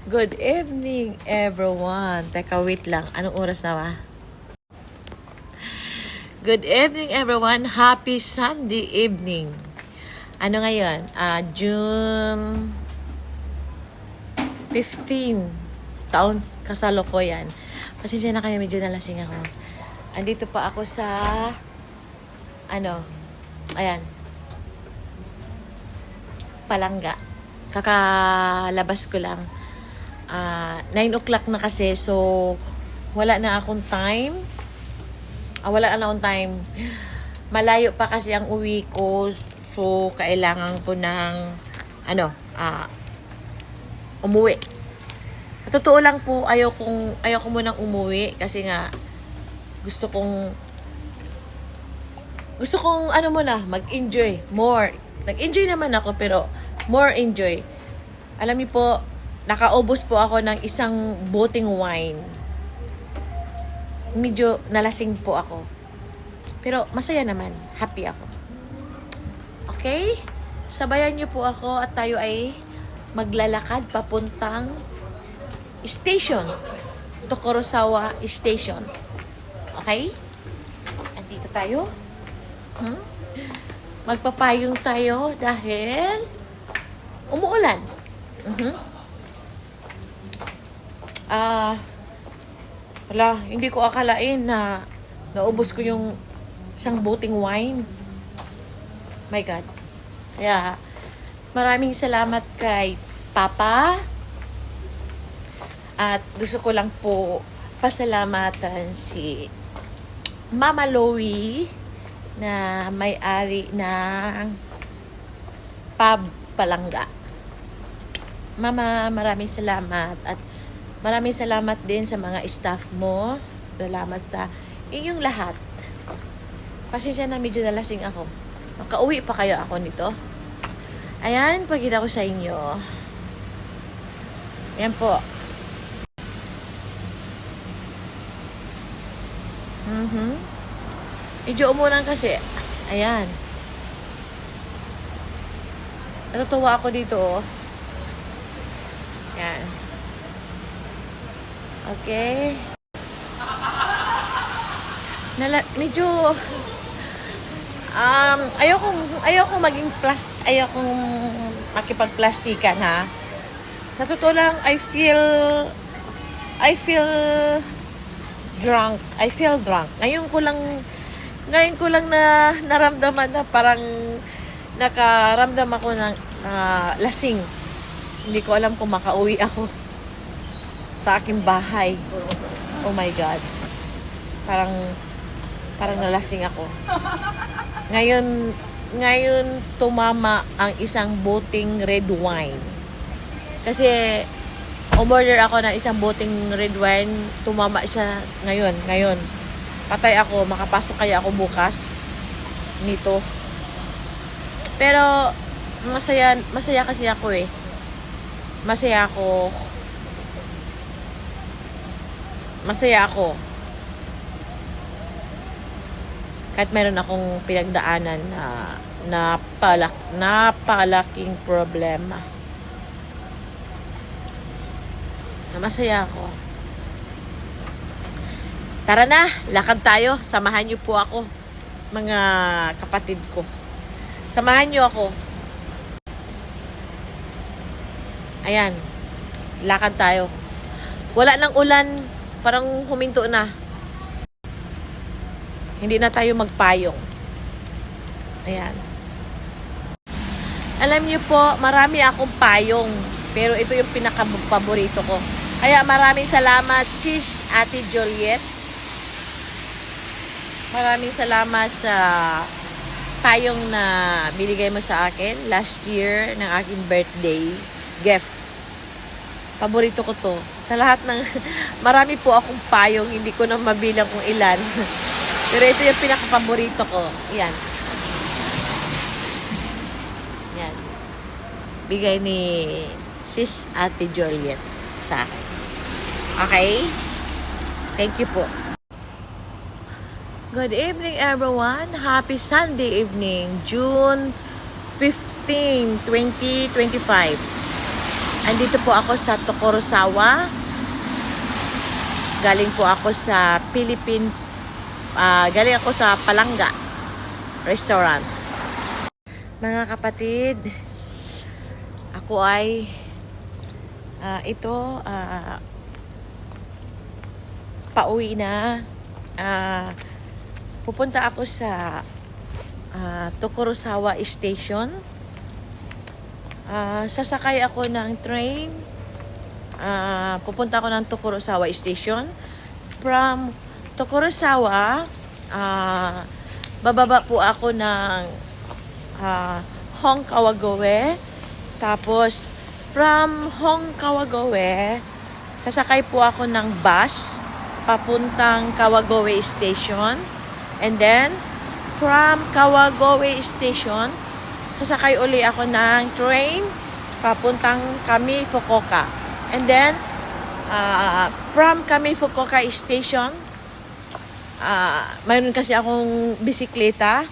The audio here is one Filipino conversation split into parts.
Good evening, everyone. Teka, wait lang. Anong oras na ba? Good evening, everyone. Happy Sunday evening. Ano ngayon? June 15. Taon kasalukuyan. Pasensya na kayo, medyo nalasing ako. Andito pa ako sa ayan, Palangga. Kakalabas ko lang. 9 o'clock na kasi, so wala na akong time. Wala na akong time. Malayo pa kasi ang uwi ko, so kailangan ko ng umuwi. Totoo lang po, ayaw ko munang umuwi kasi nga gusto kong mag-enjoy more. Nag-enjoy naman ako, pero more enjoy. Alam niyo po, nakaubos po ako ng isang boteng wine. Medyo nalasing po ako. Pero masaya naman. Happy ako. Okay? Sabayan niyo po ako at tayo ay maglalakad papuntang station. Tokorozawa Station. Okay? Andito tayo. Magpapayong tayo dahil umuulan. Hindi ko akalain na naubos ko yung isang boteng wine. My God. Kaya, maraming salamat kay Papa. At gusto ko lang po pasalamatan si Mama Loie na may-ari ng Pub Palangga. Mama, maraming salamat at maraming salamat din sa mga staff mo. Salamat sa inyong lahat. Pasensya na, medyo nalasing ako. Makauwi pa kayo ako nito. Ayan, pakita ko sa inyo. Ayan po. Medyo umulan kasi. Ayan. Natutuwa ako dito, oh. Ayan. Okay. Medyo ayoko maging ayokong makipagplastikan, ha. Sa totoo lang, I feel drunk. I feel drunk. Ngayon ko lang na naramdaman na parang nakaramdam ako ng lasing. Hindi ko alam kung makauwi ako sa aking bahay. Oh my God. Parang nalasing ako. Ngayon tumama ang isang boteng red wine. Kasi umorder ako ng isang boteng red wine, tumama siya ngayon. Patay ako, makapasok kaya ako bukas nito. Pero masaya kasi ako eh. Masaya ako. Kahit meron akong pinagdaanan na napalaking problema. Masaya ako. Tara na, lakad tayo. Samahan niyo po ako, mga kapatid ko. Samahan niyo ako. Ayan, lakad tayo. Wala nang ulan, parang huminto na. Hindi na tayo magpayong. Ayan. Alam niyo po, marami akong payong, pero ito yung pinaka-paborito ko. Kaya maraming salamat, sis Ate Juliet. Maraming salamat sa payong na binigay mo sa akin last year ng aking birthday gift. Paborito ko to. Sa lahat ng marami po akong payong, hindi ko na mabilang kung ilan. Pero ito yung pinaka-paborito ko. Yan. Yan. Bigay ni sis Ate Juliet sa akin. Okay? Thank you po. Good evening, everyone. Happy Sunday evening, June 15, 2025. Andito po ako sa Tokorosawa. Galing po ako sa galing ako sa Palangga Restaurant. Mga kapatid, ako ay pauwi na. Pupunta ako sa Tokorosawa Station. Sasakay ako ng train. Pupunta ako ng Tokorosawa Station. From Tokorosawa, bababa po ako ng Hong Kawagoe. Tapos, from Hong Kawagoe, sasakay po ako ng bus papuntang Kawagoe Station. And then, from Kawagoe Station, sasakay uli ako ng train papuntang Kami Fukuoka. And then, from Kami Fukuoka Station, mayroon kasi akong bisikleta.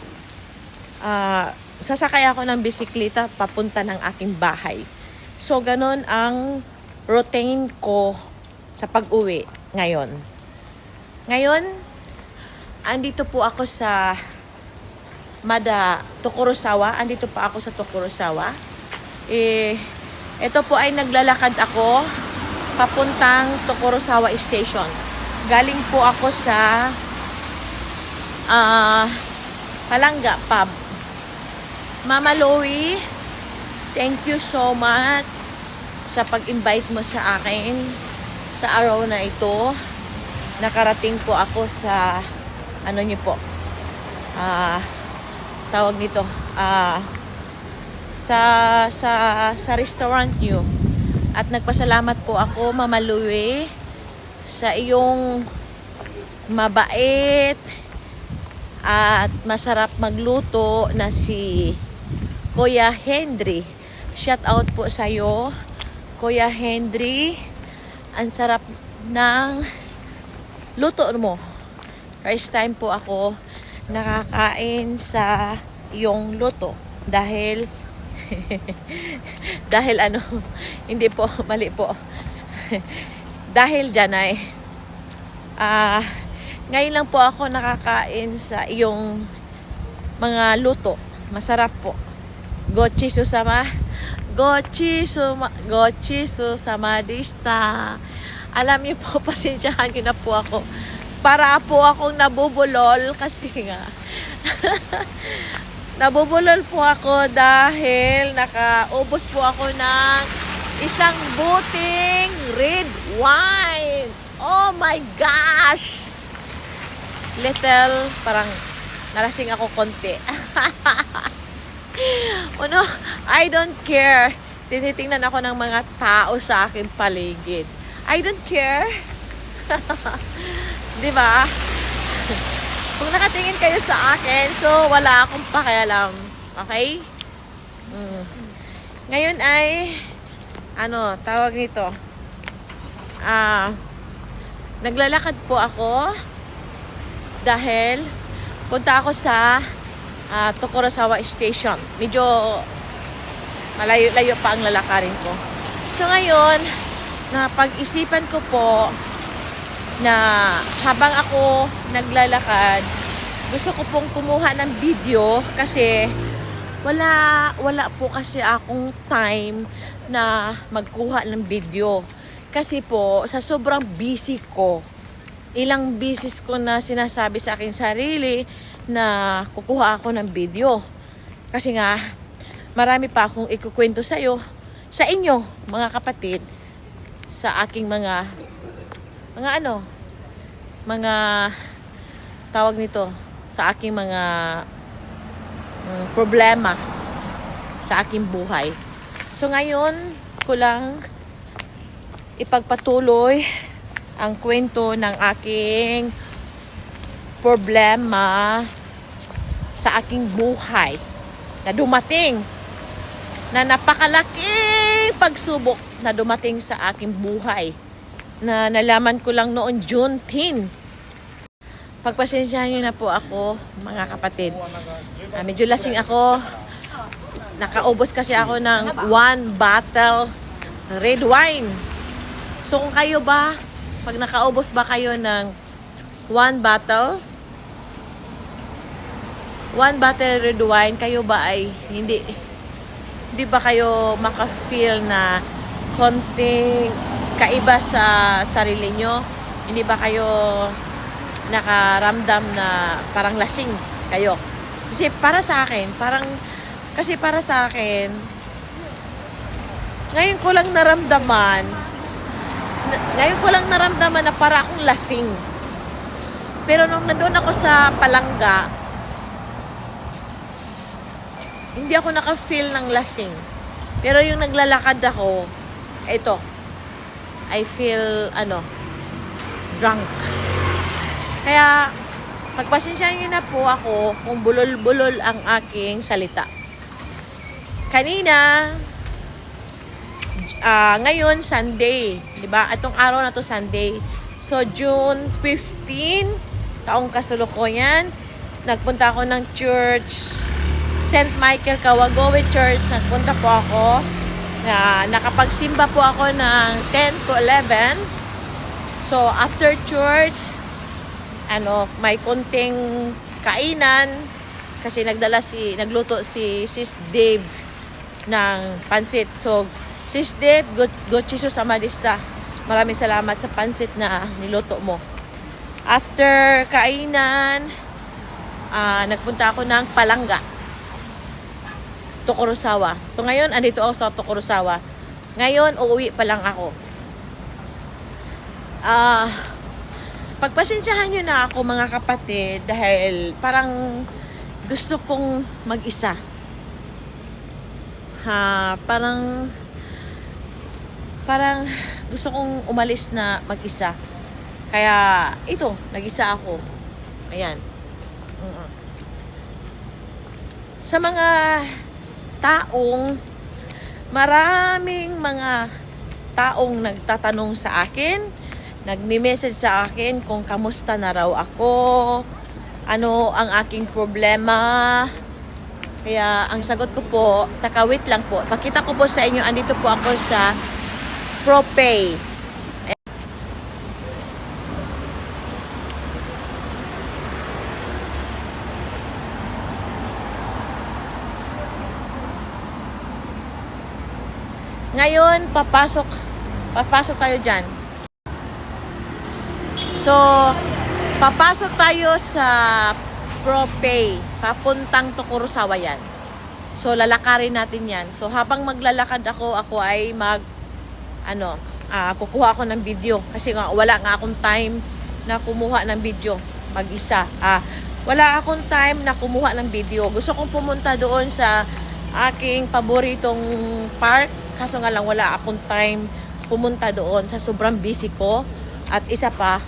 Sasakay ako ng bisikleta papunta ng aking bahay. So, ganun ang routine ko sa pag-uwi ngayon. Ngayon, andito po ako sa Tokorosawa. Andito pa ako sa Tokorosawa. Ito po ay naglalakad ako papuntang Tokorosawa Station. Galing po ako sa Palangga Pub. Mama Loie, thank you so much sa pag-invite mo sa akin sa araw na ito. Nakarating po ako sa tawag nito, sa restaurant nyo. At nagpasalamat po ako, Mama Loie, sa iyong mabait at masarap magluto na si Kuya Henry. Shout out po sa iyo, Kuya Henry. Ang sarap ng luto mo. First time po ako nakakain sa iyong luto. Dahil hindi po, mali po. Dahil dyan ay ngayon lang po ako nakakain sa iyong mga luto. Masarap po. Gochisu sama desta. Alam niyo po, pasensyahan niyo na po ako. Para po akong nabubulol kasi nga nabubulol po ako dahil nakaubos po ako ng isang buting red wine. Oh my gosh! Parang nalasing ako konti. I don't care. Tinitingnan ako ng mga tao sa akin paligid. I don't care. Di ba? Kung nakatingin kayo sa akin, so wala akong pakialam. Okay? Ngayon ay tawag nito. Naglalakad po ako dahil punta ako sa Tokorosawa Station. Medyo malayo-layo pa ang lalakarin ko. So ngayon, napag-isipan ko po na habang ako naglalakad, gusto ko pong kumuha ng video kasi wala po kasi akong time na magkuha ng video. Kasi po, sa sobrang busy ko, ilang beses ko na sinasabi sa aking sarili na kukuha ako ng video. Kasi nga, marami pa akong ikukwento sa inyo, mga kapatid, sa aking mga tawag nito, sa aking mga problema sa aking buhay. So ngayon ko lang ipagpatuloy ang kwento ng aking problema sa aking buhay na dumating, na napakalaking pagsubok na dumating sa aking buhay na nalaman ko lang noon June 10. Pagpasensyahan nyo na po ako, mga kapatid. Medyo lasing ako. Nakaubos kasi ako ng 1 bottle red wine. So kung kayo ba, pag nakaubos ba kayo ng one bottle red wine, kayo ba ay hindi ba kayo maka-feel na konting kaiba sa sarili nyo? Hindi ba kayo nakaramdam na parang lasing kayo? Kasi para sa akin, ngayon ko lang naramdaman na para akong lasing. Pero nung nandun ako sa Palangga, hindi ako naka-feel ng lasing. Pero yung naglalakad ako, ito, I feel, drunk. Kaya, pagpasensyahan niyo na po ako kung bulol-bulol ang aking salita. Kanina, ngayon, Sunday. Diba? Atong araw na to Sunday. So, June 15, taong kasalukuyan, nagpunta ako ng church, St. Michael Kawagowe Church. Nagpunta po ako. Nakapagsimba po ako ng 10 to 11. So, after church, may konting kainan kasi nagluto si Sis Dave ng pansit. So, Sis Dave, God Jesus Amadista, maraming salamat sa pansit na niluto mo. After kainan, nagpunta ako ng Palangga, Tokorosawa. So ngayon, andito ako sa Tokorosawa. Ngayon, uuwi pa lang ako. Pagpasensyahan nyo na ako mga kapatid dahil parang gusto kong mag-isa. Parang gusto kong umalis na mag-isa. Kaya ito, nag-isa ako. Ayan. Sa mga maraming mga taong nagtatanong sa akin, nagme-message sa akin kung kamusta na raw ako, ano ang aking problema. Kaya ang sagot ko po, takawit lang po. Pakita ko po sa inyo, andito po ako sa ProPay. Ngayon, papasok tayo dyan. So, papasok tayo sa ProPay. Papuntang Tokorosawa yan. So, lalakarin natin yan. So, habang maglalakad ako ay kukuha ako ng video. Kasi nga, wala nga akong time na kumuha ng video mag-isa. Wala akong time na kumuha ng video. Gusto kong pumunta doon sa aking paboritong park. Kaso nga lang, wala akong time pumunta doon sa sobrang busy ko. At isa pa,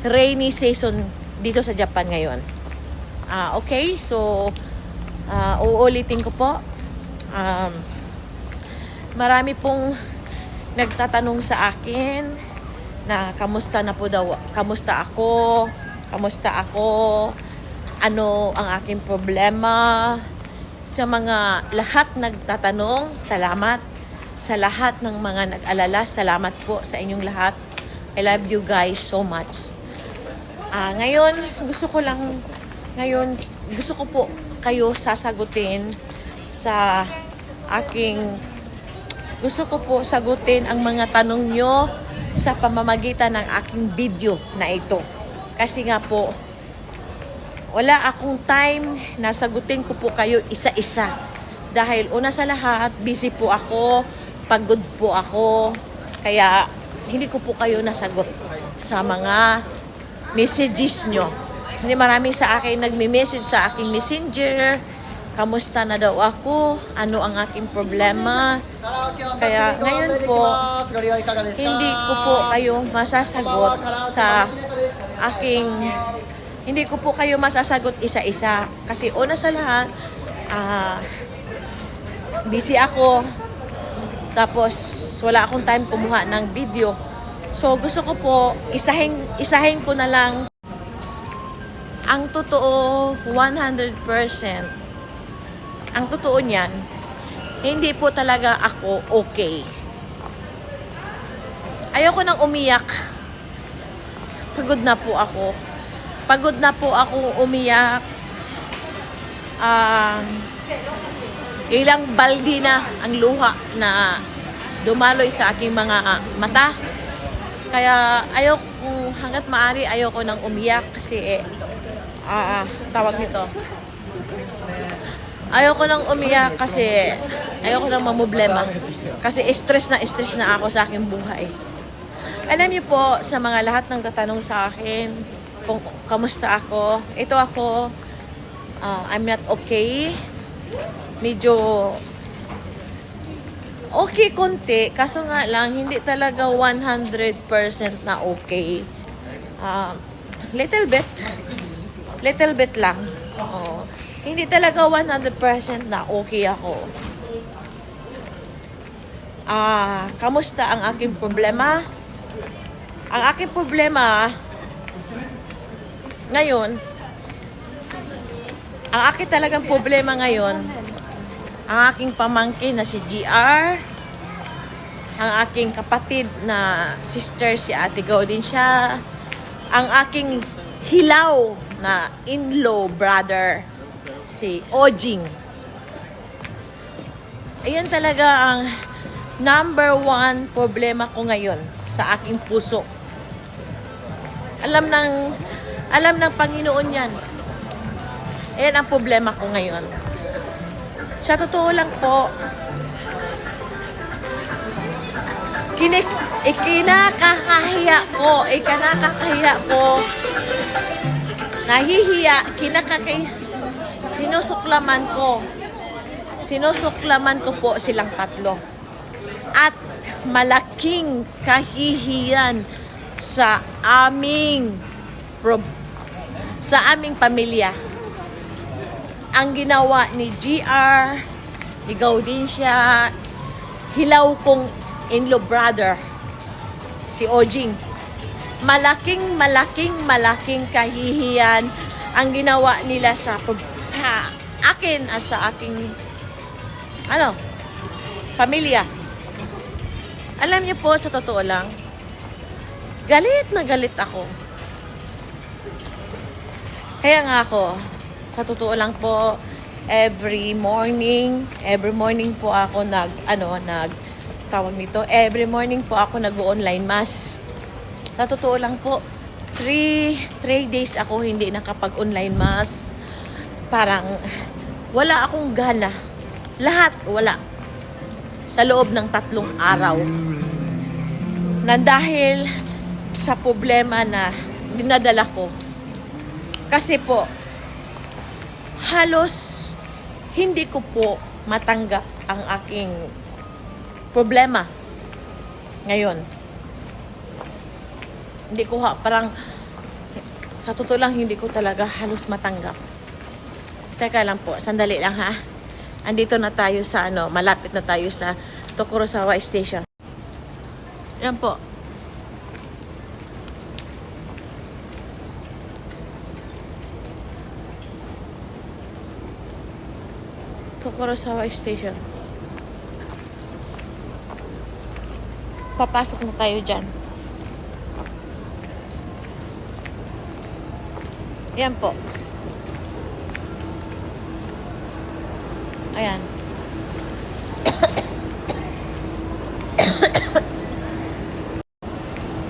rainy season dito sa Japan ngayon. Okay, so, uulitin ko po. Marami pong nagtatanong sa akin na kamusta ako, ano ang aking problema. Sa mga lahat nagtatanong, salamat. Sa lahat ng mga nag-alala, salamat po sa inyong lahat. I love you guys so much. Ngayon, gusto ko po kayo sasagutin sa gusto ko po sagutin ang mga tanong nyo sa pamamagitan ng aking video na ito. Kasi nga po, wala akong time na sagutin ko po kayo isa-isa. Dahil una sa lahat, busy po ako, pagod po ako. Kaya hindi ko po kayo nasagot sa mga messages nyo. Hindi maraming sa akin nagme-message sa aking messenger. Kamusta na daw ako? Ano ang aking problema? Kaya ngayon po, hindi ko po kayo masasagot sa hindi ko po kayo masasagot isa-isa. Kasi una sa lahat, busy ako. Tapos, wala akong time kumuha ng video. So, gusto ko po, isahin ko na lang ang totoo 100%. Ang totoo niyan, hindi po talaga ako okay. Ayoko nang umiyak. Pagod na po ako. Pagod na po ako umiyak. Ilang baldi na ang luha na dumaloy sa aking mga mata. Kaya ayoko, hanggat maaari ayoko nang umiyak kasi tawag nito. Ayoko nang umiyak kasi ayoko nang mamblema. Kasi stress na ako sa aking buhay. Alam niyo po, sa mga lahat ng tatanong sa akin kung kamusta ako, ito ako, I'm not okay. Medyo okay konti, kaso nga lang, hindi talaga 100% na okay. Little bit lang. Oo. Hindi talaga 100% na okay ako. Kamusta ang aking problema? Ang aking problema ngayon, ang aking talagang problema ngayon, ang aking pamangkin na si GR, ang aking kapatid na sister si Ate Gaudensia, ang aking hilaw na in-law brother si Ojing. Ayan talaga ang number one problema ko ngayon sa aking puso. Alam ng Panginoon yan. Ayan ang problema ko ngayon. Sa totoo lang po, kinakakahiya ko, nahihiya, sinusuklaman ko po silang tatlo. At malaking kahihiyan sa aming pamilya ang ginawa ni GR, ni Gaudensia, hilaw kong in-law brother si Ojing. Malaking kahihiyan ang ginawa nila sa akin at sa aking pamilya. Alam niyo po, sa totoo lang, galit na galit ako. Kaya nga ako, sa totoo lang po, every morning po ako every morning po ako nag-online mass. Sa totoo lang po, 3 days ako hindi nakapag-online mass. Parang wala akong gana. Lahat wala. Sa loob ng 3 araw. Dahil sa problema na dinadala ko. Kasi po, halos hindi ko po matanggap ang aking problema ngayon. Hindi ko parang sa totoo lang hindi ko talaga halos matanggap. Teka lang po, sandali lang ha. Andito na tayo sa malapit na tayo sa Tokorozawa Station. Yan po. Tokorozawa Station. Papasok na tayo dyan. Yan po. Ayan.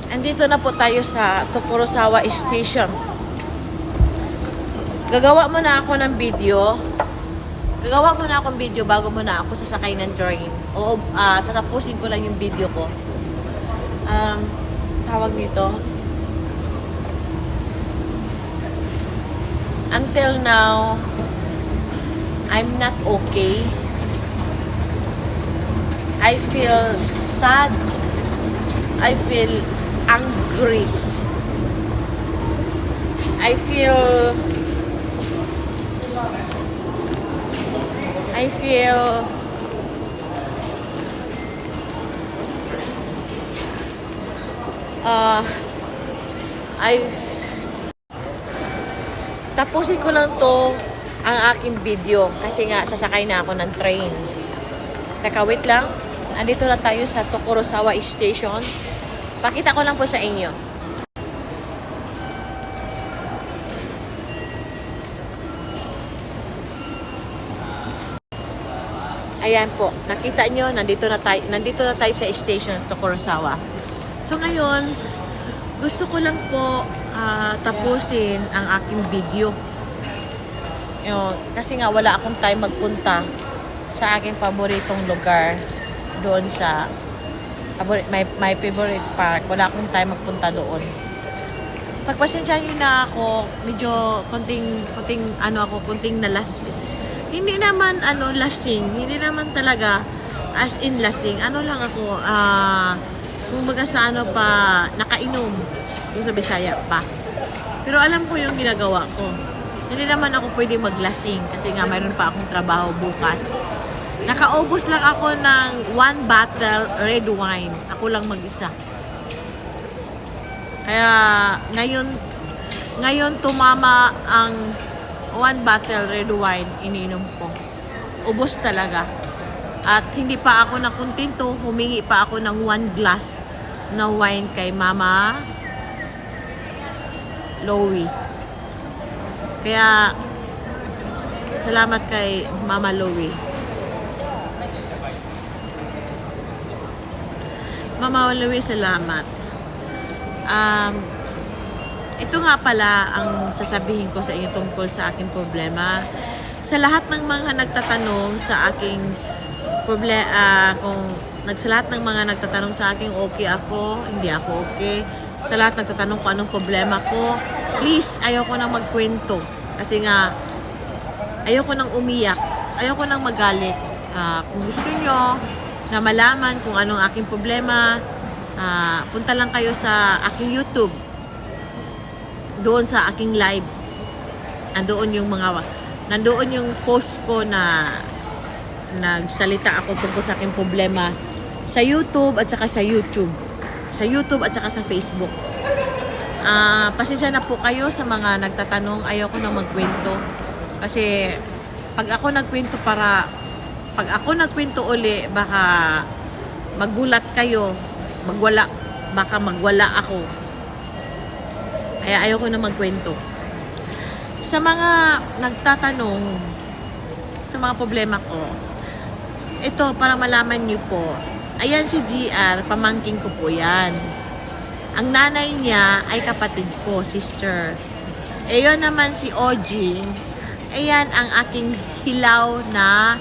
Andito na po tayo sa Tokorozawa Station. Gagawa muna ako ng video. Bago muna ako sasakay ng train. O tatapusin ko lang yung video ko. Tawag nito. Until now, I'm not okay. I feel sad. I feel angry. I feel tapusin ko lang to ang aking video kasi nga sasakay na ako ng train. Teka, wait lang. Andito na tayo sa Tokorozawa Station. Pakita ko lang po sa inyo. Ayan po, nakita nyo, nandito na tayo sa station to Kurosawa. So ngayon, gusto ko lang po tapusin ang aking video. Kasi nga wala akong time magpunta sa aking paboritong lugar doon sa my favorite park. Wala akong time magpunta doon. Pagpasensyahan nyo na ako, medyo konting nalas. Hindi naman lasing, hindi naman talaga as in lasing. Ano lang ako, kumbaga sa nakainom yung sa Bisaya pa. Pero alam ko yung ginagawa ko. Hindi naman ako pwede maglasing kasi nga mayroon pa akong trabaho bukas. Nakaubos lang ako ng 1 bottle red wine. Ako lang mag-isa. Kaya ngayon tumama ang 1 bottle red wine ininom ko. Ubos talaga. At hindi pa ako nakontento, humingi pa ako ng 1 glass na wine kay Mama Lowy. Kaya salamat kay Mama Lowy. Mama Lowy, salamat. Ito nga pala ang sasabihin ko sa inyo tungkol sa aking problema. Sa lahat ng mga nagtatanong sa aking problema, sa lahat ng mga nagtatanong sa akin, okay ako, hindi ako okay. Sa lahat nagtatanong ko anong problema ko, please, ayoko nang magkwento. Kasi nga, ayoko nang umiyak, ayoko nang magalit. Kung gusto nyo na malaman kung anong aking problema, punta lang kayo sa aking YouTube. Doon sa aking live. Nandoon yung post ko na nagsalita ako tungkol sa aking problema sa YouTube at saka sa YouTube. Sa YouTube at saka sa Facebook. Pasensya na po kayo sa mga nagtatanong. Ayoko na magkwento. Kasi pag ako nagkwento uli, baka magulat kayo. Baka magwala ako. Kaya ayoko na magkwento. Sa mga nagtatanong sa mga problema ko, ito para malaman niyo po. Ayan si GR, pamangking ko po yan. Ang nanay niya ay kapatid ko, sister. Ayan naman si Ojing. Ayan ang aking hilaw na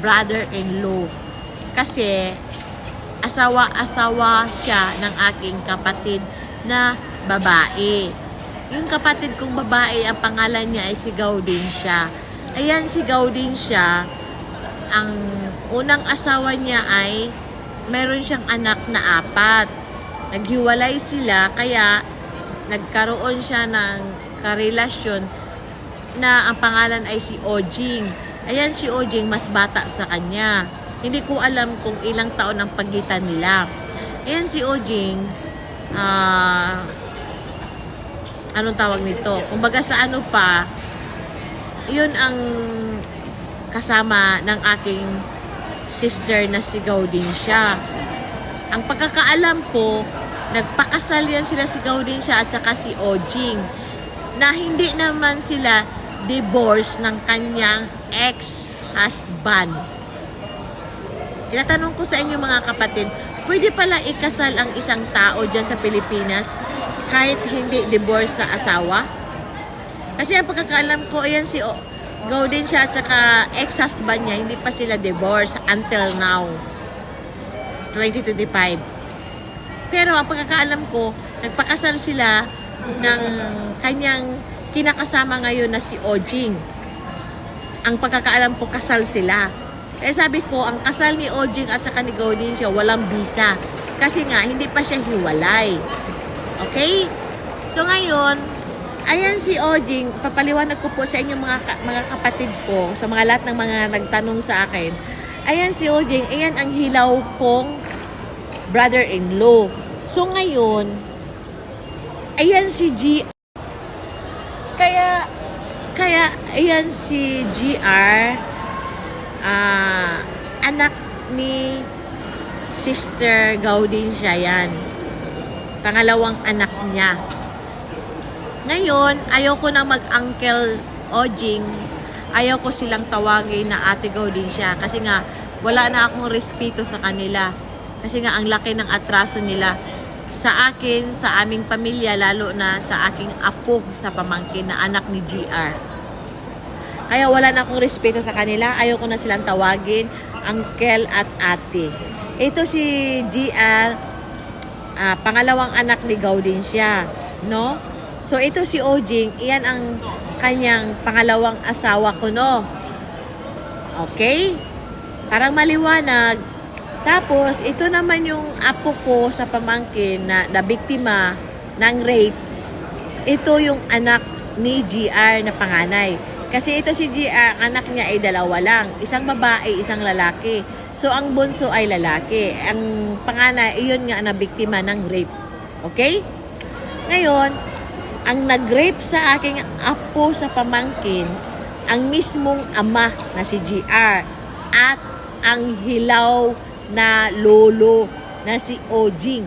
brother-in-law. Kasi asawa siya ng aking kapatid na babae. Yung kapatid kong babae, ang pangalan niya ay si Gaudensya. Ayan si Gaudensya. Ang unang asawa niya ay meron siyang anak na 4. Naghiwalay sila kaya nagkaroon siya ng karelasyon na ang pangalan ay si Ojing. Ayan si Ojing, mas bata sa kanya. Hindi ko alam kung ilang taon ang pagitan nila. Ayan si Ojing, anong tawag nito? Kumbaga sa yun ang kasama ng aking sister na si Gaudensya. Ang pagkakaalam ko, nagpakasal yan sila si Gaudensya at saka si Ojing. Na hindi naman sila divorce ng kanyang ex-husband. Inatanong ko sa inyo mga kapatid, pwede pala ikasal ang isang tao dyan sa Pilipinas kahit hindi divorce sa asawa? Kasi ang pagkakaalam ko, ayan si Gaudensya at saka ex-husband niya, hindi pa sila divorce until now. 2025. Pero ang pagkakaalam ko, nagpakasal sila ng kanyang kinakasama ngayon na si Ojing. Ang pagkakaalam ko, kasal sila. Kaya sabi ko, ang kasal ni Ojing at saka ni Gaudensya walang bisa. Kasi nga, hindi pa siya hiwalay. Okay? So ngayon, ayan si Ojing, papaliwanag ko po sa inyo mga kapatid ko, sa mga lahat ng mga nagtanong sa akin. Ayan si Ojing, ayan ang hilaw kong brother-in-law. So ngayon, ayan si Kaya ayan si GR, anak ni Sister Gaudensya yan. pangalawang anak niya. Ngayon, ayoko na mag-Uncle Ojing. Ayoko silang tawagin na Ate Gaudencia kasi nga wala na akong respeto sa kanila. Kasi nga ang laki ng atraso nila sa akin, sa aming pamilya, lalo na sa aking apo sa pamangkin na anak ni GR. Kaya wala na akong respeto sa kanila. Ayoko na silang tawagin Uncle at Ate. Ito si GR, pangalawang anak ni Gaudencia, no? So ito si Ojing, iyan ang kanyang pangalawang asawa ko, no? Okay? Parang maliwanag. Tapos, ito naman yung apo ko sa pamangkin na biktima ng rape. Ito yung anak ni GR na panganay. Kasi ito si GR, anak niya ay dalawa lang. Isang babae, isang lalaki. So, ang bunso ay lalaki. Ang panganay, iyon nga na biktima ng rape. Okay? Ngayon, ang nag-rape sa aking apo sa pamangkin, ang mismong ama na si GR at ang hilaw na lolo na si Ojing.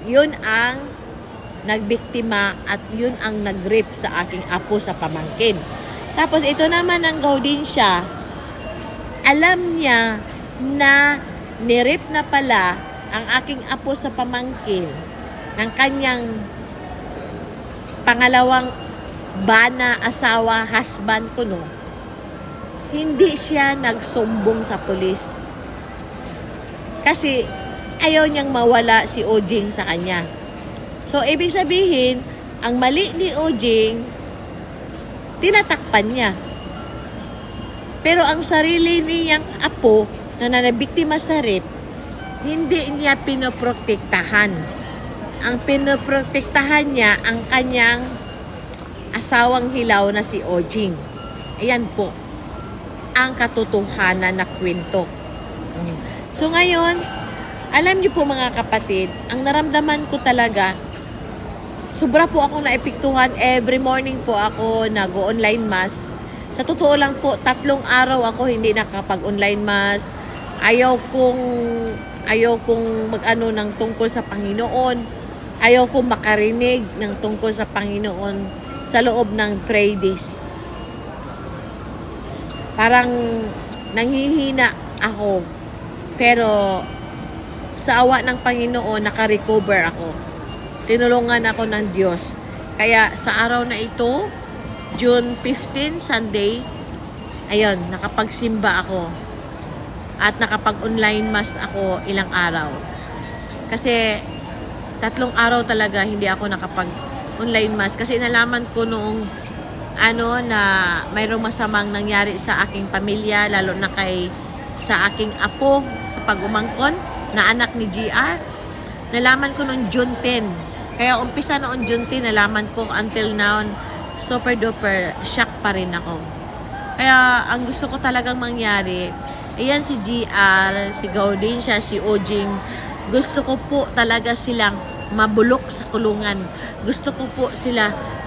Yun ang nagbiktima at yun ang nag-rape sa aking apo sa pamangkin. Tapos ito naman ang Gaudencia, alam niya na nirape na pala ang aking apo sa pamangkin ng kanyang pangalawang bana, asawa, husband ko, no? Hindi siya nagsumbong sa pulis. Kasi ayaw niyang mawala si Ojing sa kanya. So, ibig sabihin, ang mali ni Ojing, tinatakpan niya. Pero ang sarili niyang apo na nabiktima sa rape, hindi niya pinoprotektahan. Ang pinoprotektahan niya ang kanyang asawang hilaw na si Ojing. Ayan po ang katotohanan na kwento. So ngayon, alam niyo po mga kapatid, ang naramdaman ko talaga, sobra po akong naepektuhan. Every morning po ako nag-online mass. Sa totoo lang po, 3 araw ako hindi nakapag-online mass. Ayaw kong mag-ano ng tungkol sa Panginoon. Ayaw kong makarinig ng tungkol sa Panginoon sa loob ng 3 days. Parang nanghihina ako. Pero sa awa ng Panginoon, naka-recover ako. Tinulungan ako ng Diyos. Kaya sa araw na ito, June 15, Sunday, ayun, nakapagsimba ako. At nakapag-online mass ako ilang araw. Kasi 3 araw talaga hindi ako nakapag-online mass. Kasi nalaman ko noong na mayroong masamang nangyari sa aking pamilya, lalo na sa aking apo sa pag-umangkon na anak ni GR. Nalaman ko noong June 10. Kaya umpisa noong June 10, nalaman ko until now, super duper shock pa rin ako. Kaya ang gusto ko talagang mangyari, ayan si GR, si Gaudencia, si Ojing, gusto ko po talaga silang mabulok sa kulungan. Gusto ko po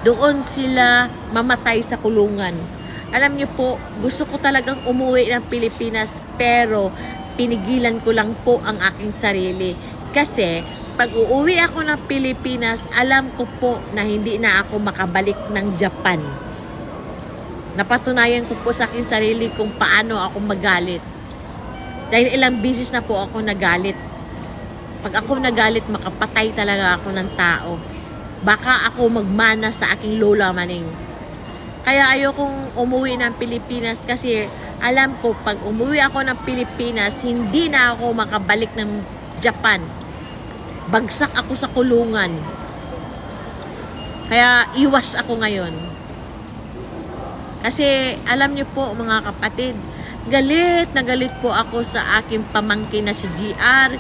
doon sila mamatay sa kulungan. Alam niyo po, gusto ko talagang umuwi ng Pilipinas, pero pinigilan ko lang po ang aking sarili. Kasi pag uuwi ako ng Pilipinas, alam ko po na hindi na ako makabalik ng Japan. Napatunayan ko po sa aking sarili kung paano ako magalit. Dahil ilang beses na po ako nagalit. Pag ako nagalit, makapatay talaga ako ng tao. Baka ako magmana sa aking lola maning. Kaya ayokong umuwi ng Pilipinas kasi alam ko pag umuwi ako ng Pilipinas, hindi na ako makabalik ng Japan. Bagsak ako sa kulungan. Kaya iwas ako ngayon. Kasi alam niyo po mga kapatid, galit na galit po ako sa aking pamangkin na si GR,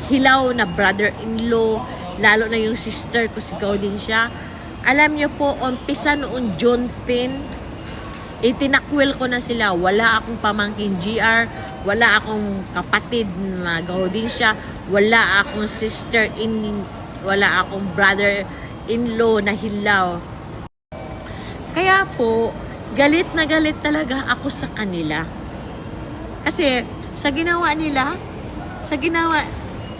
hilaw na brother-in-law, lalo na yung sister ko si Gaudencia. Alam niyo po, umpisa noong June 10, itinakwil ko na sila. Wala akong pamangkin GR, wala akong kapatid na Gaudencia, wala akong wala akong brother-in-law na hilaw. Kaya po, galit na galit talaga ako sa kanila. Kasi sa ginawa nila, sa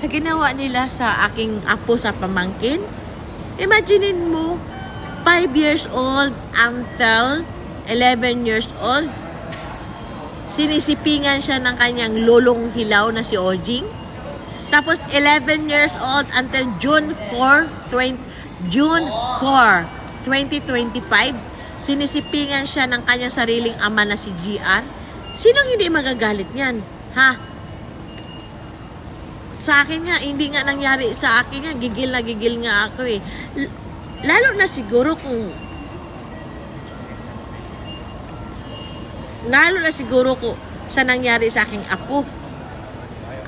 sa ginawa nila sa aking apo sa pamangkin. Imaginein mo, 5 years old until 11 years old, sinisipingan siya ng kanyang lolong hilaw na si Ojing. Tapos 11 years old until June 4, 2025, sinisipingan siya ng kanyang sariling ama na si GR. Sinong hindi magagalit niyan? Ha? Sa akin nga, hindi nga nangyari sa akin nga. Gigil nga ako eh. Lalo na siguro kung sa nangyari sa aking apo.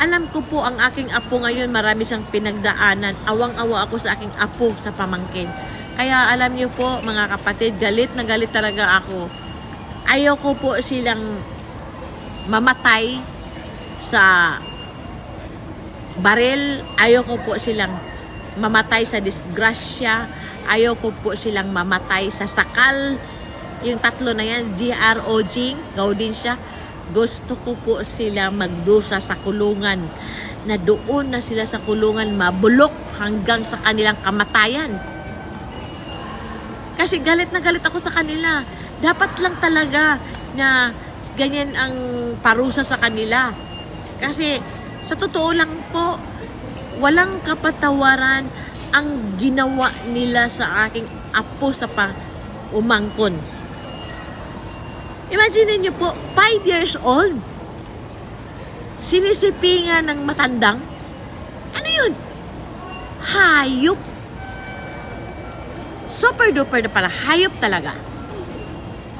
Alam ko po ang aking apo ngayon, marami siyang pinagdaanan. Awang-awa ako sa aking apo sa pamangkin. Kaya alam niyo po mga kapatid, galit na galit talaga ako. Ayoko po silang mamatay sa baril. Ayoko po silang mamatay sa disgrasya. Ayoko po silang mamatay sa sakal. Yung tatlo na yan, GR, Ojing, Gaudensya. Gusto ko po sila magdusa sa kulungan, na doon na sila sa kulungan mabulok hanggang sa kanilang kamatayan. Kasi galit na galit ako sa kanila. Dapat lang talaga na ganyan ang parusa sa kanila. Kasi sa totoo lang po, walang kapatawaran ang ginawa nila sa aking apo sa umangkon. Imagine niyo po, 5 years old, sinisipingan ng matandang. Ano yun? Hayop. Super duper na pala. Hayop talaga.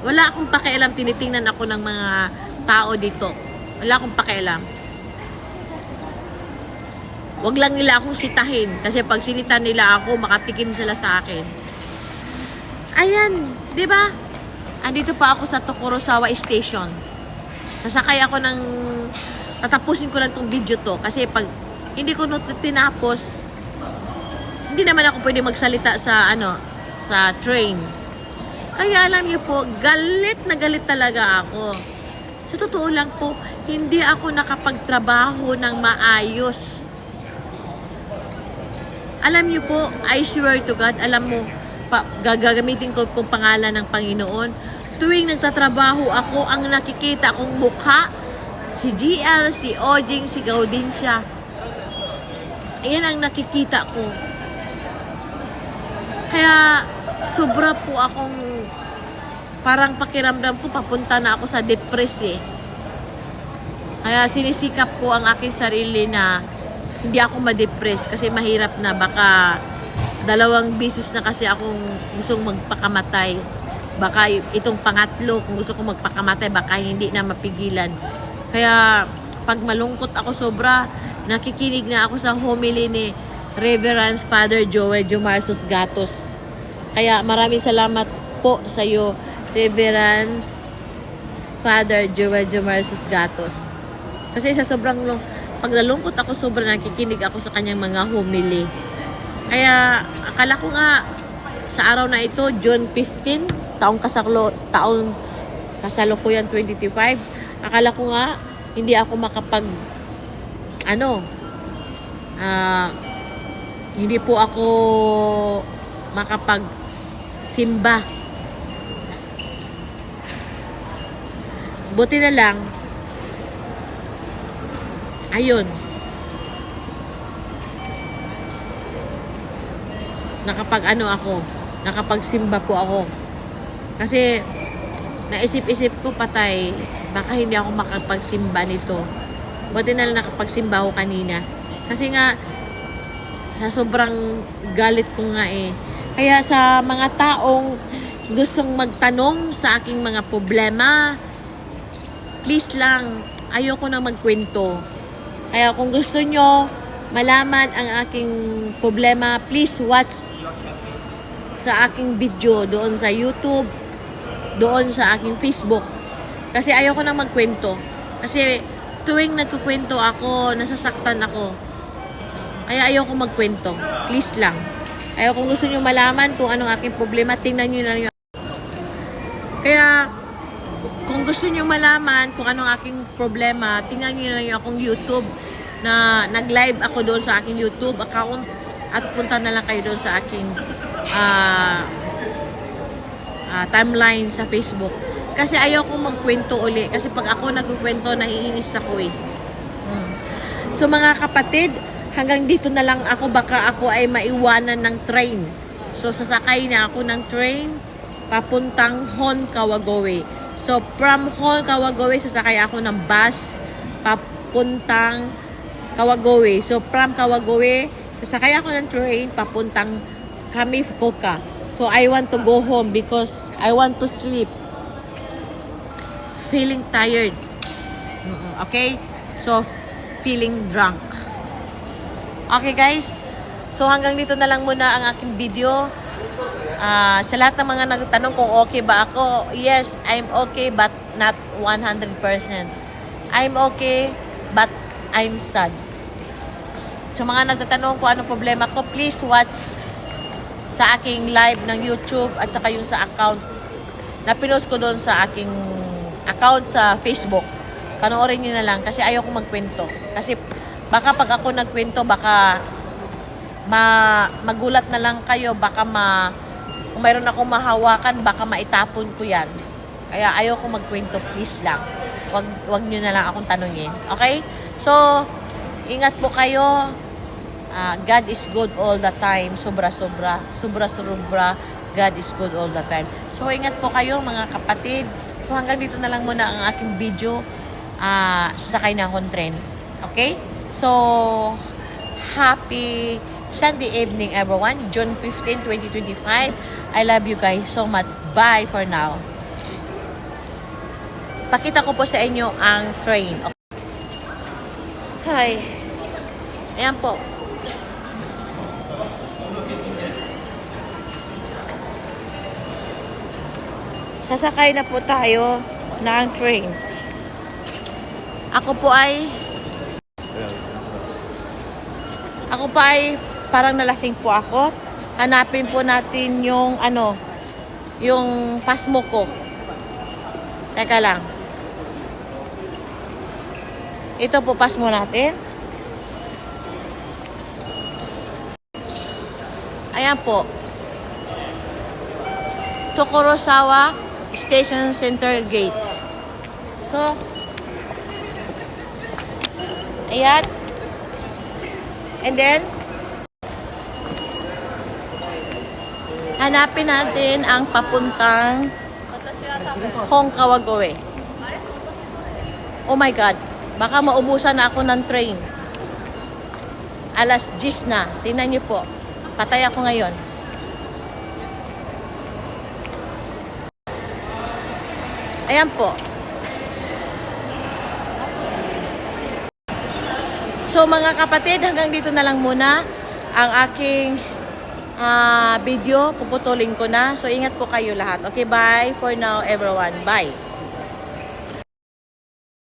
Wala akong pakialam. Tinitingnan ako ng mga tao dito. Wala akong pakialam. Wag lang nila akong sitahin. Kasi pag sinita nila ako, makatikim sila sa akin. Ayan. Diba? Andito pa ako sa Tokorozawa Station. Sasakay ako ng... Tatapusin ko lang tong video to. Kasi pag hindi ko tinapos, hindi naman ako pwede magsalita sa sa train. Kaya alam niyo po, galit na galit talaga ako. Sa totoo lang po, hindi ako nakapagtrabaho ng maayos. Alam niyo po, I swear to God, alam mo, gagamitin ko pong pangalan ng Panginoon. Tuwing nagtatrabaho ako, ang nakikita kong mukha, si GR, si Ojing, si Gaudensya. Ayan ang nakikita ko. Kaya, sobra po akong, parang pakiramdam ko, papunta na ako sa depress eh. Kaya sinisikap ko ang aking sarili na hindi ako ma-depress kasi mahirap na. Baka 2 beses na kasi akong gustong magpakamatay. Baka itong pangatlo, kung gusto ko magpakamatay, baka hindi na mapigilan. Kaya pag malungkot ako sobra, nakikinig na ako sa homily ni Reverend Father Joel Jomarsus Gatos. Kaya maraming salamat po sa iyo, Reverend Father Joel Jomarsus Gatos. Kasi sa sobrang pag nalungkot ako, sobra nakikinig ako sa kanyang mga homily. Kaya akala ko nga sa araw na ito, June 15, taong kasalukuyan 2025, akala ko nga hindi ako hindi po ako makapagsimba. Buti na lang, ayun, nakapagsimba po ako. Kasi naisip-isip ko patay, baka hindi ako makapagsimba nito. Buti na lang nakapagsimba ako kanina. Kasi nga, sa sobrang galit ko nga eh. Kaya sa mga taong gustong magtanong sa aking mga problema, please lang, ayoko na magkwento. Kaya kung gusto nyo malaman ang aking problema, please watch sa aking video doon sa YouTube, doon sa aking Facebook. Kasi ayoko na magkwento. Kasi tuwing nagkukwento ako, nasasaktan ako. Kaya ayoko magkwento. Please lang. Kaya kung gusto nyo malaman kung anong aking problema, tingnan nyo na nyo. Kaya kung gusto nyo malaman kung anong aking problema, tingnan nyo na nyo akong YouTube. na nag-live ako doon sa aking YouTube account at punta na lang kayo doon sa aking timeline sa Facebook. Kasi ayaw kong magkwento uli. Kasi pag ako nagkukwento, naiinis ako eh. So mga kapatid, hanggang dito na lang ako. Baka ako ay maiwanan ng train. So sasakay na ako ng train papuntang Hon Kawagoe. So from Hon Kawagoe, sasakay ako ng bus papuntang Kawagoe. So from Kawagoe, sasakay ako ng train papuntang Kami Fukuoka. So I want to go home because I want to sleep. Feeling tired. Okay? So feeling drunk. Okay guys? So hanggang dito na lang muna ang aking video. Sa lahat ng mga nagtanong kung okay ba ako, yes, I'm okay but not 100%. I'm okay but I'm sad. Sa mga nagtatanong kung anong problema ko, please watch sa aking live ng YouTube at saka yung sa account na pinost ko doon sa aking account sa Facebook. Panoorin niyo na lang kasi ayaw ko magkwento. Kasi baka pag ako nagkwento, baka magulat na lang kayo, baka kung mayroon akong mahawakan, baka maitapon ko yan. Kaya ayaw ko magkwento, please lang. Wag niyo na lang akong tanungin. Okay? So, ingat po kayo. God is good all the time. Sobra-sobra. God is good all the time. So, ingat po kayo mga kapatid. So, hanggang dito na lang muna ang aking video. Sasakay na akong train. Okay? So, happy Sunday evening everyone. June 15, 2025. I love you guys so much. Bye for now. Pakita ko po sa inyo ang train. Okay. Hi. Ayan po. Sasakay na po tayo ng train. Ako po ay parang nalasing po ako. Hanapin po natin yung yung pasmo ko. Teka lang. Ito po pasmo natin. Ayan po. Tokorosawa Station Center Gate. So, ayan. And then, hanapin natin ang papuntang Hon Kawagoe. Oh my God. Baka maubusan na ako ng train. Alas 10 na. Tingnan niyo po. Patay ako ngayon. Ayan po. So mga kapatid, hanggang dito na lang muna ang aking video. Puputulin ko na. So ingat po kayo lahat. Okay, bye for now everyone. Bye.